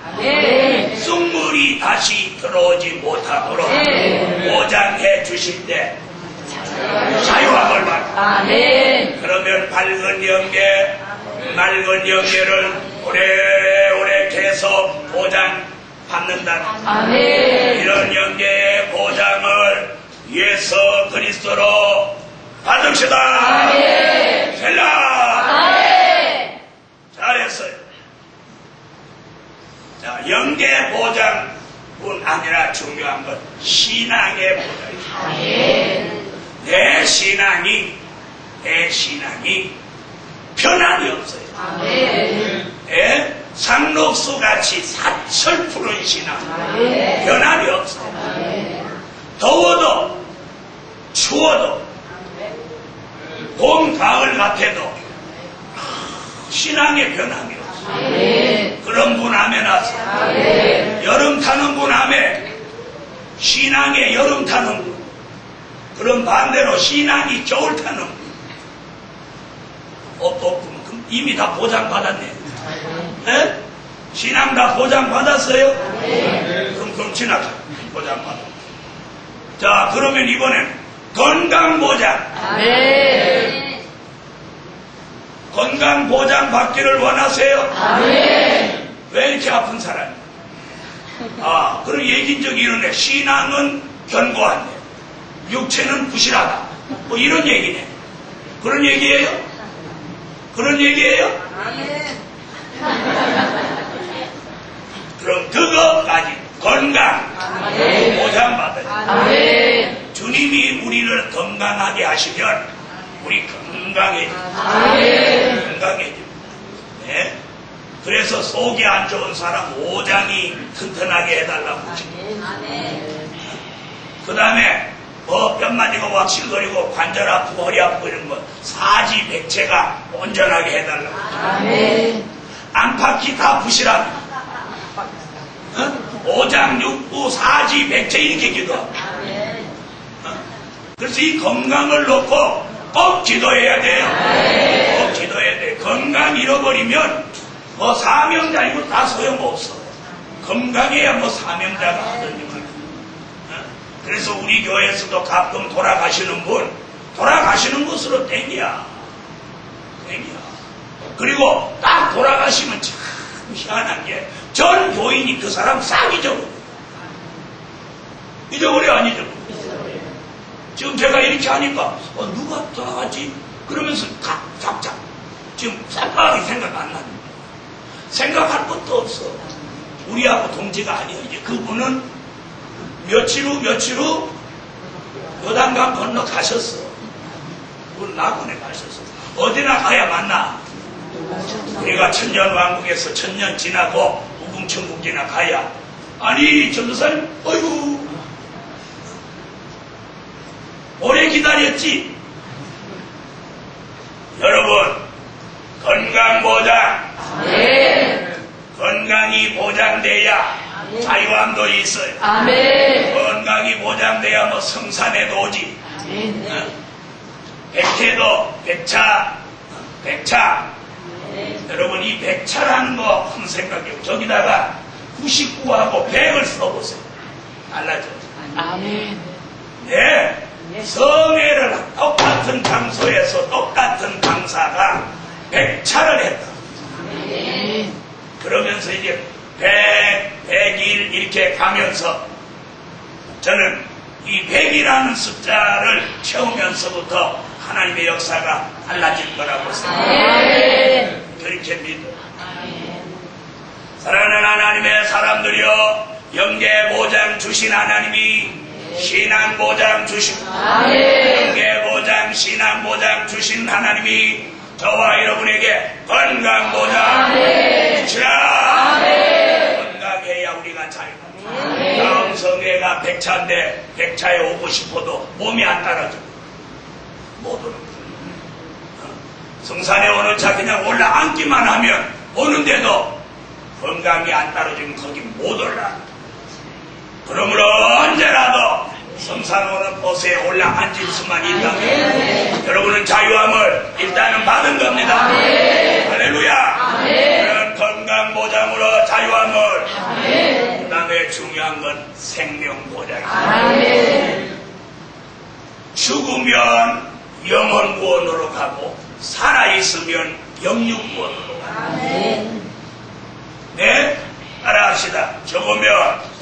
쑥물이 다시 들어오지 못하도록 보장해 주실 때 자유함을 받아. 아멘. 그러면 밝은 영계, 맑은 영계를 오래오래 계속 보장받는다는 아멘. 이런 영계의 보장을 예수 그리스도로 받읍시다. 아멘. 셀라. 아멘. 잘했어요. 자, 영계 보장뿐 아니라 중요한 건 신앙의 보장입니다. 아멘. 내 신앙이 변함이 없어요. 아멘. 예? 상록수 같이 사철 푸른 신앙. 아멘. 변함이 없어요. 아멘. 더워도 추워도 봄 가을 같아도 신앙의 변함이 없어요. 아멘. 그런 분 아멘 하세요. 아멘. 여름 타는 분 아멘. 신앙의 여름 타는 분. 그런 반대로 신앙이 겨울 타는 분. 없군. 그럼 이미 다 보장받았네. 네? 신앙 다 보장받았어요? 그럼 지나가. 보장받아. 자, 그러면 이번엔 건강 보장. 아멘. 건강 보장 받기를 원하세요? 아멘. 왜 이렇게 아픈 사람이? 그런 얘기인 적이 이러네. 신앙은 견고한데, 육체는 부실하다. 뭐 이런 얘기네. 그런 얘기예요? 그런 얘기예요? 그럼 그것까지 건강 보장받아요. 아멘. 주님이 우리를 건강하게 하시면 우리 건강해집니다. 아멘. 건강해집니다. 네? 그래서 속이 안 좋은 사람 오장이 튼튼하게 해달라고 하죠. 그 다음에 뭐 뼈 맞이고 왁실거리고 관절 아프고 허리 아프고 이런 거 사지백체가 온전하게 해달라고 하죠. 아멘. 안팎이 다 부실합니다. 오장, 육부, 사지, 백체 이렇게 기도합니다. 그래서 이 건강을 놓고 꼭 기도해야 돼요. 꼭 기도해야 돼요. 건강 잃어버리면 뭐 사명자이고 다 소용없어. 건강해야 뭐 사명자가 하든지 말이야. 그래서 우리 교회에서도 가끔 돌아가시는 분, 돌아가시는 곳으로 땡이야. 그리고 딱 돌아가시면 참 희한한 게 전 교인이 그 사람 싹 잊어버려. 잊어버려 안 잊어버려? 지금 제가 이렇게 하니까 누가 돌아갔지? 그러면서 탁탁탁 지금 싹하게 생각 안 나는 거야. 생각할 것도 없어. 우리하고 동지가 아니야. 이제 그분은 며칠 후 요단강 건너 가셨어. 그분 낙원에 가셨어. 어디나 가야 만나. 우리가 천년왕국에서 천년 지나고 무궁천국 지나 가야. 아니 전도사님 어이구 오래 기다렸지. 여러분 건강보장 건강이 보장돼야 자유함도 있어요. 아멘. 건강이 보장돼야 뭐 성산에도 오지. 백태도 백차 여러분 이 백차라는 거 한번 생각해요. 저기다가 99하고 100을 써보세요. 달라져. 아멘. 네. 성회를 똑같은 장소에서 똑같은 강사가 100차를 했다. 아멘. 그러면서 이제 100, 100일 이렇게 가면서 저는 이 100이라는 숫자를 채우면서부터 하나님의 역사가 달라질 거라고 생각합니다. 그렇게 믿어요. 사랑하는 하나님의 사람들이여, 영계 보장 주신 하나님이 신앙 보장 주신 영계 보장 신앙 보장 주신 하나님이 저와 여러분에게 건강 보장 주시라. 건강해야 우리가 자유합니다. 다음 성회가 100차인데 100차에 오고 싶어도 몸이 안 따라줘. 못 오는 거예요. 성산에 오는 차 그냥 올라앉기만 하면 오는데도 건강이 안 따라주면 거기 못 올라. 그러므로 언제라도 성산 오는 버스에 올라앉을 수만 있다면 여러분은 자유함을 일단은 받은 겁니다. 할렐루야. 그런 건강 보장으로 자유함을. 그 다음에 중요한 건 생명 보장입니다. 죽으면 영혼 구원으로 가고 살아있으면 영육 구원으로 가고. 네? 따라합시다. 죽으면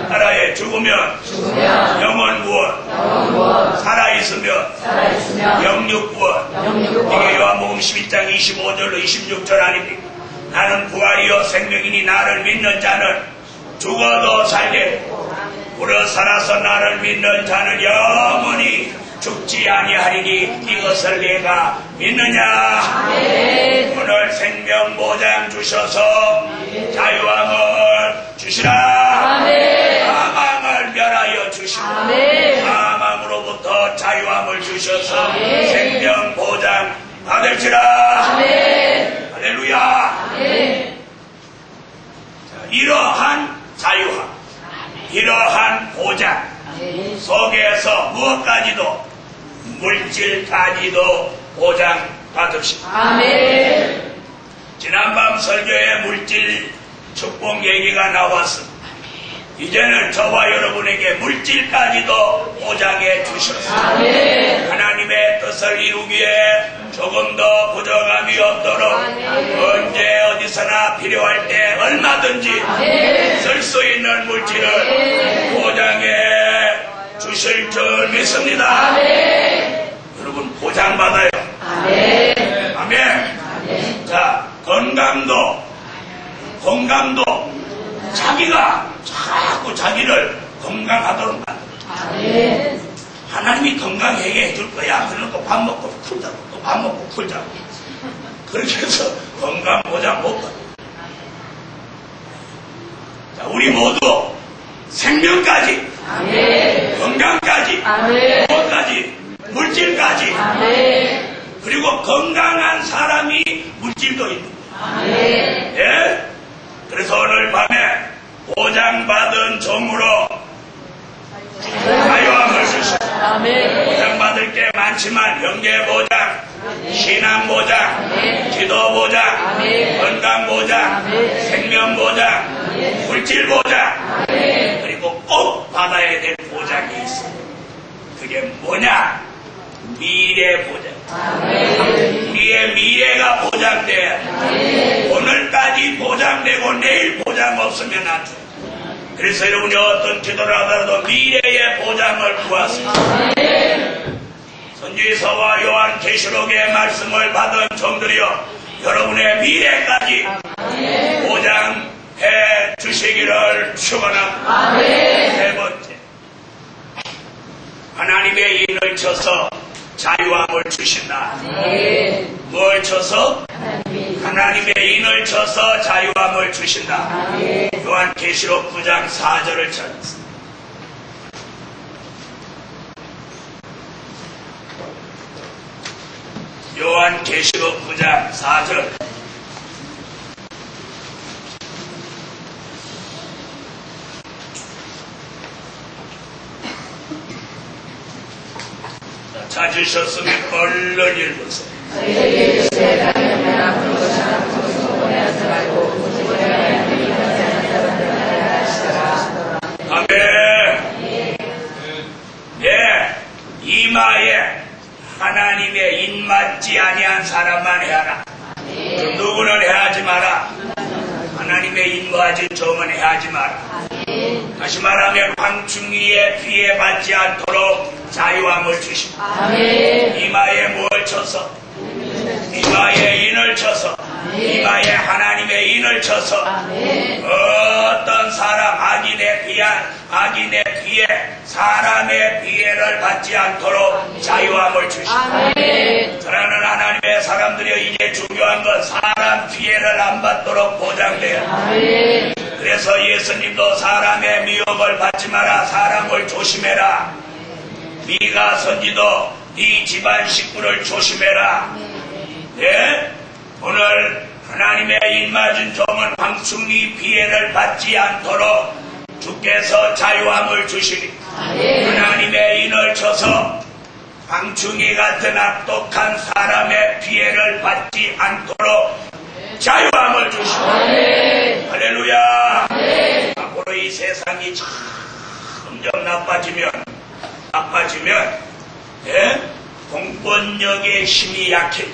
따라해. 죽으면 영혼 구원, 살아있으면 영육 구원. 이게 요한복음 12장 25절로 26절 아닙니까? 나는 부활이요 생명이니 나를 믿는 자는 죽어도 살게 오래 살아서 나를 믿는 자는 영원히 죽지 아니하리니 이것을 내가 믿느냐. 오늘 생명보장 주셔서 자유함을 주시라. 사망을 멸하여 주시고 사망으로부터 자유함을 주셔서 생명보장 받을지라. 할렐루야. 이러한 자유함, 이러한 보장 속에서 무엇까지도, 물질까지도 보장받읍시다. 지난밤 설교에 물질 축복 얘기가 나왔습니다. 이제는 저와 여러분에게 물질까지도 보장해 주셨습니다. 하나님의 뜻을 이루기에 조금 더 부족함이 없도록 언제 어디서나 필요할 때 얼마든지 쓸 수 있는 물질을 보장해 주실 줄 믿습니다. 여러분 보장받아요. 아멘. 자, 건강도 자기가 자꾸 자기를 건강하도록 만들어. 하나님이 건강하게 해줄 거야. 그러면 또 밥 먹고 풀자고, 또 밥 먹고 풀자고. 그렇게 해서 건강 보장 못 받아. 자, 우리 모두 생명까지, 건강까지, 무엇까지, 물질까지, 그리고 건강한 사람이 물질도 있는 거예요. 예? 그래서 오늘 밤에 보장받은 종으로 자유함을 주시고, 보장받을 게 많지만 경제 보장, 신앙 보장, 기도 보장, 건강 보장, 생명 보장, 물질 보장, 그리고 꼭 받아야 될 보장이 있어요. 그게 뭐냐? 미래 보장. 우리의 미래가 보장돼야 돼. 오늘까지 보장되고 내일 보장 없으면 안 돼. 그래서 여러분이 어떤 기도를 하더라도 미래의 보장을 구하세요. 선지서와 요한 계시록의 말씀을 받은 종들이여, 여러분의 미래까지 보장해 주시기를 축원합니다. 세 번째, 하나님의 인을 쳐서 자유함을 주신다. 뭘 쳐서? 하나님의 인을 쳐서 자유함을 주신다. 요한 계시록 9장 4절을 찾았습니다. 요한 계시록 9장 4절. 찾으셨으면 얼른 읽으세요. 아멘. 네, 이마에 하나님의 인맞지 아니한 사람만 해라. 누구는 해하지 마라. 하나님의 인맞은 종은 해하지 마라. 다시 말하면 황충이의 피해 받지 않도록 자유함을 주시고, 이마에 뭘 쳐서? 이마에 인을 쳐서, 이마에 하나님의 인을 쳐서 어떤 사람, 악인의 피해, 사람의 피해를 받지 않도록 자유함을 주시고, 사랑하는 하나님의 사람들이 이제 중요한 건 사람 피해를 안 받도록 보장돼요. 그래서 예수님도 사람의 미혹을 받지 마라, 사람을 조심해라. 미가 선지도 네 집안 식구를 조심해라. 예? 오늘 하나님의 인맞은 종은 황충이 피해를 받지 않도록 주께서 자유함을 주시니, 하나님의 인을 쳐서 황충이 같은 악독한 사람의 피해를 받지 않도록 자유함을 주시고, 할렐루야. 앞으로 이 세상이 점점 나빠지면 예? 공권력의 힘이 약해져.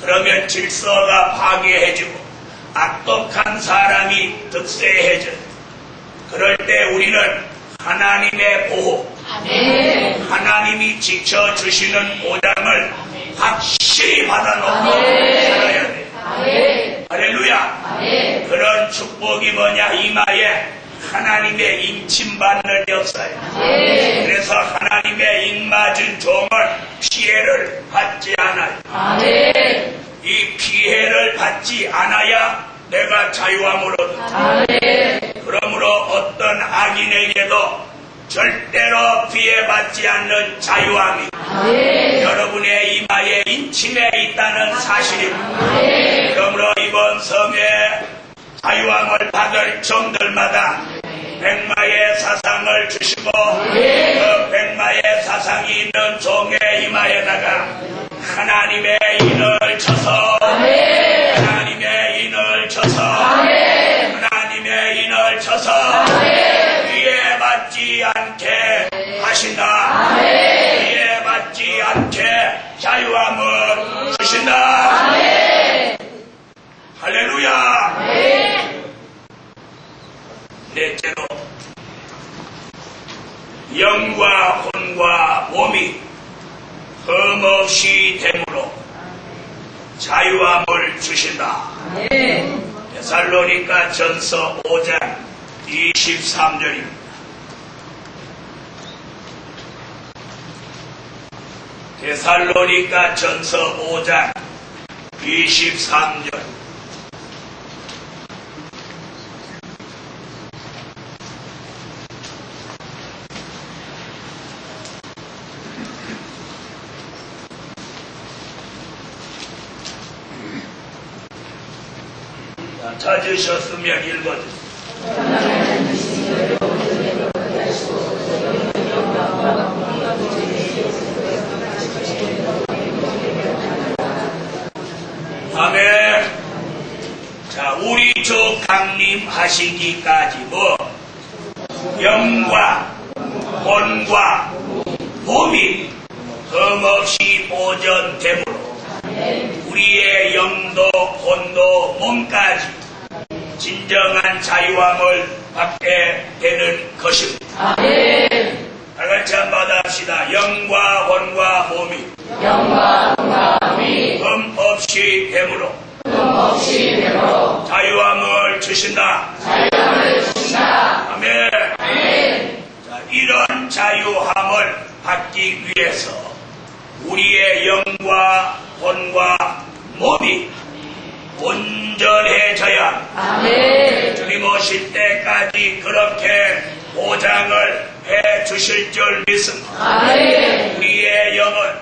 그러면 질서가 파괴해지고 악독한 사람이 득세해져. 그럴 때 우리는 하나님의 보호, 하나님이 지켜주시는 보장을 확실히 받아놓고 살아야 돼. 할렐루야. 그런 축복이 뭐냐? 이마에 하나님의 임침받는 역사예요. 그래서 하나님의 임맞은 종을 피해를 받지 않아요. 이 피해를 받지 않아야 내가 자유함을 얻어. 그러므로 어떤 악인에게도 절대로 피해받지 않는 자유함이 여러분의 이마에 임침에 있다는 사실입니다. 그러므로 이번 성에 자유함을 받을 종들마다 백마의 사상을 주시고 그 백마의 사상이 있는 종의 이마에다가 하나님의 인을 쳐서 하나님의 인을 쳐서 하나님의 인을 쳐서 피해받지 않게 하신다. 피해받지 않게 자유함을 주신다. 할렐루야. 넷째로 영과 혼과 몸이 흠없이 됨으로 자유함을 주신다. 데살로니가 전서 5장 23절입니다. 데살로니가 전서 5장 23절. 찾으셨으면 읽어주세요. 아멘. 자, 우리 주 강림하시기까지 뭐 영과 혼과 몸이 흠없이 보존되므로 우리의 영도 혼도 몸까지 진정한 자유함을 받게 되는 것입니다. 다 같이 한번 합시다. 영과 혼과 몸이 흠없이 됨으로 자유함을 주신다. 아멘. 자, 이런 자유함을 받기 위해서 우리의 영과 혼과 몸이 온전해져야 주님 오실 때까지 그렇게 보장을 해 주실 줄 믿습니다. 우리의 영은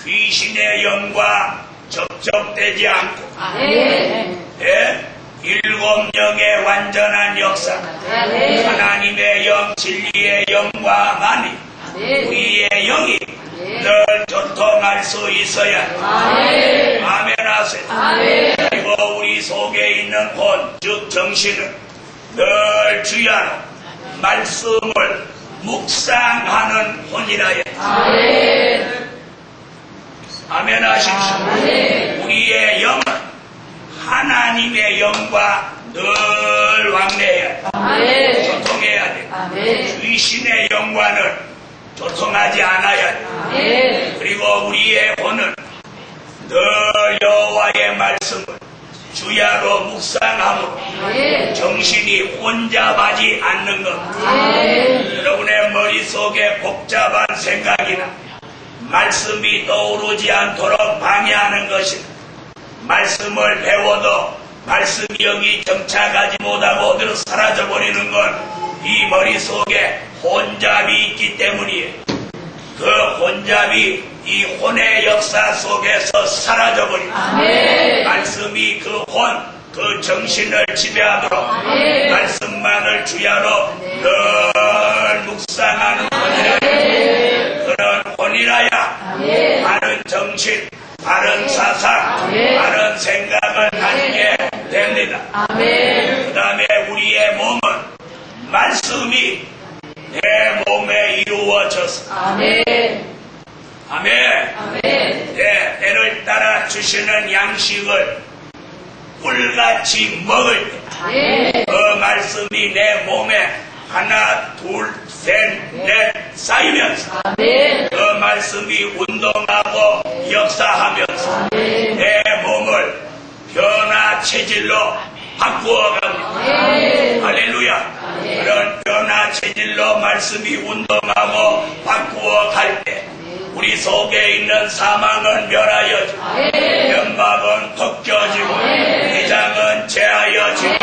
귀신의 영과 접촉되지 않고 일곱 영의 완전한 역사, 하나님의 영, 진리의 영과만이 우리의 영이 늘 교통할 수 있어야 아멘 하세요. 그리고 우리 속에 있는 혼, 즉 정신은 늘 주야로 말씀을 묵상하는 혼이라야 아멘 하십시오. 우리의 영은 하나님의 영과 늘 왕래해야 돼. 교통해야 돼. 귀신의 영과는 교통하지 않아야 돼. 그리고 우리의 혼은 늘 여호와의 말씀을 주야로 묵상함으로 정신이 혼잡하지 않는 것. 여러분의 머릿속에 복잡한 생각이나 말씀이 떠오르지 않도록 방해하는 것이다. 말씀을 배워도 말씀이 여기 정착하지 못하고 어디로 사라져버리는 건 이 머릿속에 혼잡이 있기 때문이에요. 그 혼잡이 이 혼의 역사 속에서 사라져버립니다. 말씀이 그 혼, 그 정신을 지배하도록 말씀만을 주야로 늘 묵상하는 혼이라. 그런 혼이라야 바른 정신, 바른 사상, 바른 생각을 가지게 됩니다. 그 다음에 우리의 몸은 말씀이 내 몸에 이루어져서 아멘. 네, 때를 따라 주시는 양식을 꿀같이 먹을 때 그 말씀이 내 몸에 하나, 둘, 셋, 넷 쌓이면서 그 말씀이 운동하고 역사하면서 내 몸을 변화 체질로 바꾸어 갑니다. 할렐루야. 그런 변화 체질로 말씀이 운동하고 바꾸어 갈 때 우리 속에 있는 사망은 멸하여지고 연막은 벗겨지고 위장은 제하여지고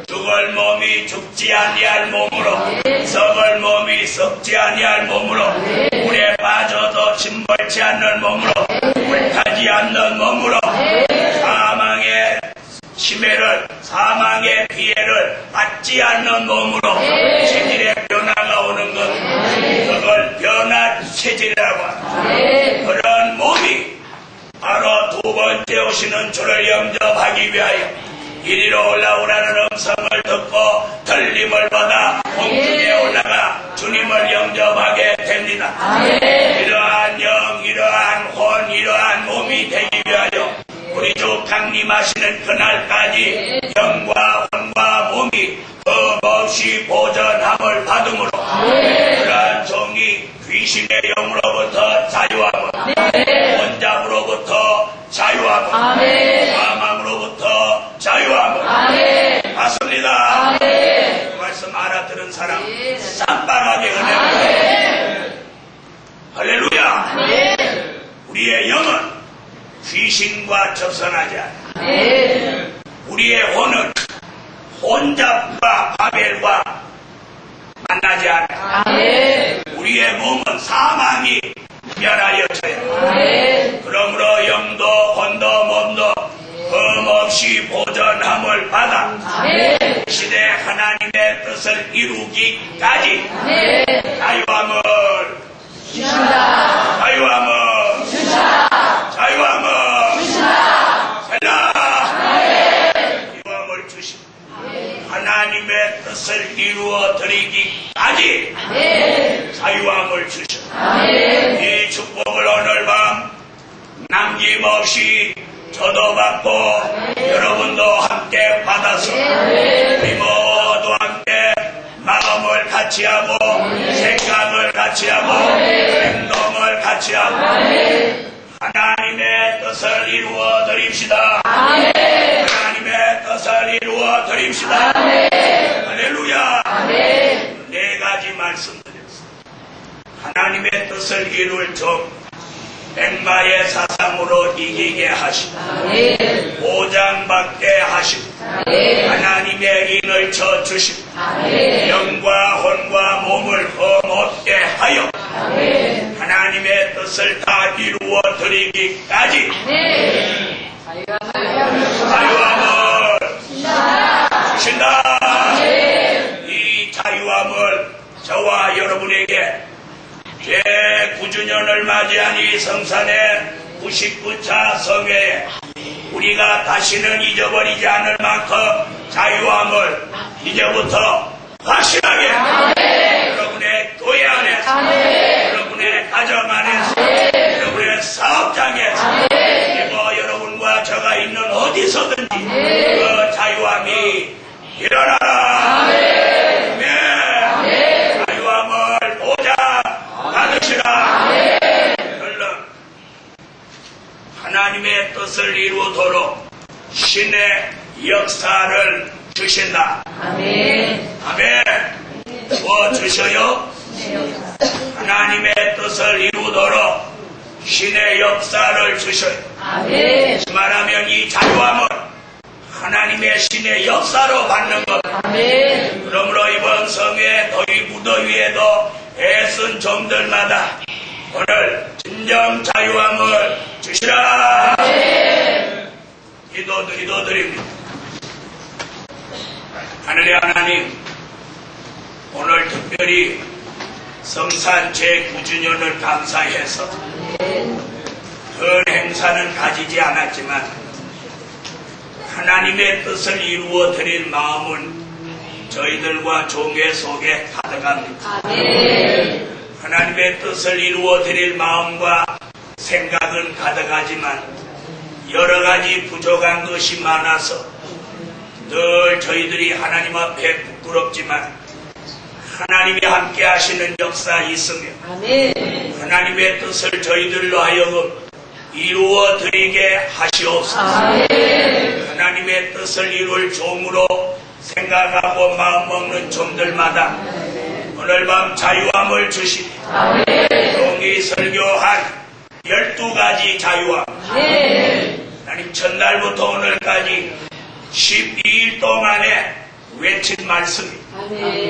죽을 몸이 죽지 아니할 몸으로 썩을 몸이 썩지 아니할 몸으로 물에 빠져도 침몰치 않는 몸으로 불타지 않는 몸으로 사망의 치매를 사망의 피해를 받지 않는 몸으로 체질의 변화가 오는 것 그걸 변화 체질이라고 합니다. 그런 몸이 바로 두 번째 오시는 주를 영접하기 위하여 이리로 올라오라는 음성을 듣고 들림을 받아 공중에 올라가 주님을 영접하게 됩니다. 이러한 영, 이러한 혼, 이러한 몸이 되기 위하여 우리 주 강림하시는 그날까지 영과 혼과 몸이 흠없이 보전함을 받음으로 그러한 종이 귀신의 영으로부터 자유하고 혼잡으로부터 자유하고 사망으로부터 자유하고 맞습니다. 그 말씀 알아들은 사람 쌈방하게 은혜를 할렐루야. 우리의 영은 귀신과 접선하지 않아. 우리의 혼은 혼잡과 바벨과 만나지 않아. 우리의 몸은 사망이 멸하여져요. 그러므로 영도 혼도 몸도 흠없이 보전함을 받아 시대 하나님의 뜻을 이루기까지 자유함을 주신다. 자유함을 주신다. 자유함을 주신다. 자유함을 주신다. 하나님의 뜻을 이루어 드리기까지 자유함을 주신다. 이 축복을 오늘 밤 남김없이 저도 받고 여러분도 함께 받아서 우리 모두 함께 마음을 같이 하고 생각을 같이 하고 행동을 같이 하고 하나님의 뜻을 이루어 드립시다. 하나님의 뜻을 이루어 드립시다. 할렐루야. 네 가지 말씀드렸습니다. 하나님의 뜻을 이룰 종 백마의 사상으로 이기게 하시고 보장받게 하시고 하나님의 인을 쳐주시고 영과 혼과 몸을 흠없게 하여 하나님의 뜻을 다 이루어 드리기까지 자유함을 주신다. 이 자유함을 저와 여러분에게 제9주년을 맞이한 이 성산의 99차 성회에 우리가 다시는 잊어버리지 않을 만큼 자유함을 이제부터 확실하게 여러분의 교회 안에서 여러분의 가정 안에서 여러분의 사업장에서 그리고 여러분과 저가 있는 어디서든지 그 자유함이 일어나라. 자유함을 보자 받으시라. 얼른 하나님의 뜻을 이루도록 신의 역사를 주신다. 아멘. 뭐 주셔요? 하나님의 뜻을 이루도록 신의 역사를 주셔요. 말하면 이 자유함은 하나님의 신의 역사로 받는 것. 그러므로 이번 성회 더위 무더위에도 애쓴 종들마다 오늘 진정 자유함을 주시라. 기도드립니다. 하늘의 하나님, 오늘 특별히 성산 제9주년을 감사해서 큰 행사는 가지지 않았지만 하나님의 뜻을 이루어 드릴 마음은 저희들과 종회 속에 가득합니다. 하나님의 뜻을 이루어 드릴 마음과 생각은 가득하지만 여러 가지 부족한 것이 많아서 늘 저희들이 하나님 앞에 부끄럽지만 하나님이 함께 하시는 역사 있으며 하나님의 뜻을 저희들로 하여금 이루어 드리게 하시옵소서. 하나님의 뜻을 이룰 종으로 생각하고 마음먹는 종들마다 오늘 밤 자유함을 주시니 용이 설교한 12가지 자유함 하나님 첫날부터 오늘까지 12일 동안에 외친 말씀이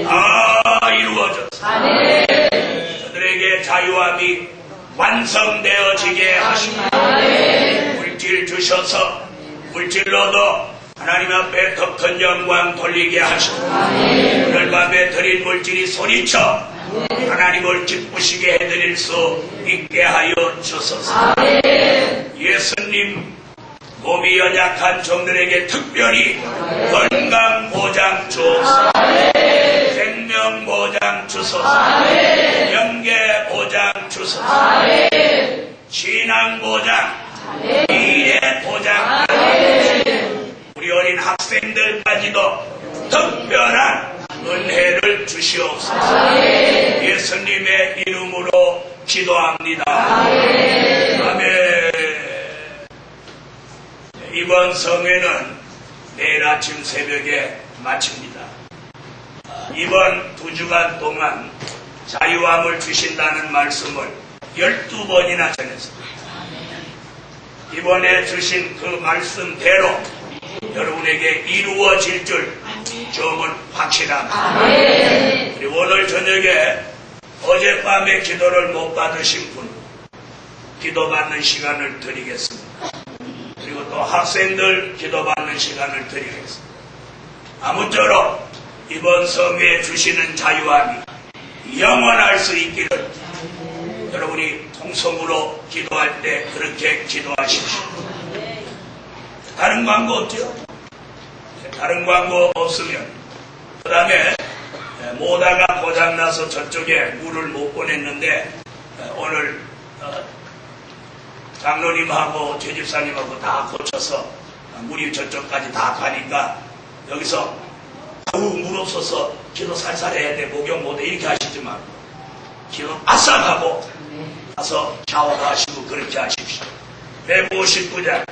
다 이루어져서 저들에게 자유함이 완성되어지게 하시고 물질 주셔서 물질로도 하나님 앞에 더 큰 영광 돌리게 하시고 오늘 밤에 드린 물질이 소리쳐 하나님을 기쁘시게 해드릴 수 있게 하여 주소서. 예수님 몸이 연약한 종들에게 특별히 건강 보장 주소서. 생명 보장 주소서. 명계 보장 주소서. 신앙 보장, 미래 보장, 우리 어린 학생들까지도 특별한 은혜를 주시옵소서. 예수님의 이름으로 기도합니다. 아멘. 이번 성회는 내일 아침 새벽에 마칩니다. 이번 2주간 동안 자유함을 주신다는 말씀을 12번이나 전했습니다. 이번에 주신 그 말씀대로 여러분에게 이루어질 줄 점은 확실합니다. 그리고 오늘 저녁에 어젯밤에 기도를 못 받으신 분 기도받는 시간을 드리겠습니다. 그리고 또 학생들 기도받는 시간을 드리겠습니다. 아무쪼록 이번 성회에 주시는 자유함이 영원할 수 있기를 여러분이 통성으로 기도할 때 그렇게 기도하십시오. 다른 광고 없죠? 다른 광고 없으면 그 다음에 모다가 고장나서 저쪽에 물을 못 보냈는데 오늘 장로님하고 최집사님하고 다 고쳐서 물이 저쪽까지 다 가니까 여기서 물 없어서 기도 살살 해야 돼 목욕 못해 이렇게 하시지 말고 기도 아싹 하고 가서 샤워도 하시고 그렇게 하십시오. 159장